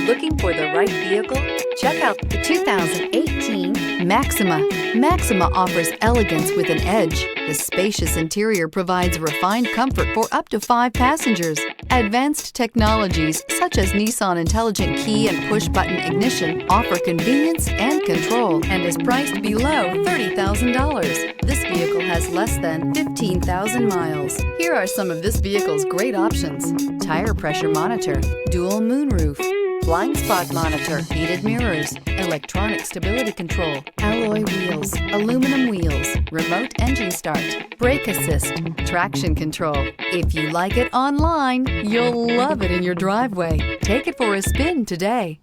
Looking for the right vehicle? Check out the 2018 Maxima. Maxima offers elegance with an edge. The spacious interior provides refined comfort for up to 5 passengers. Advanced technologies such as Nissan Intelligent Key and push-button ignition offer convenience and control and is priced below $30,000. This vehicle has less than 15,000 miles. Here are some of this vehicle's great options: tire pressure monitor, dual moonroof, blind spot monitor, heated mirrors, electronic stability control, alloy wheels, aluminum wheels, remote engine start, brake assist, traction control. If you like it online, you'll love it in your driveway. Take it for a spin today.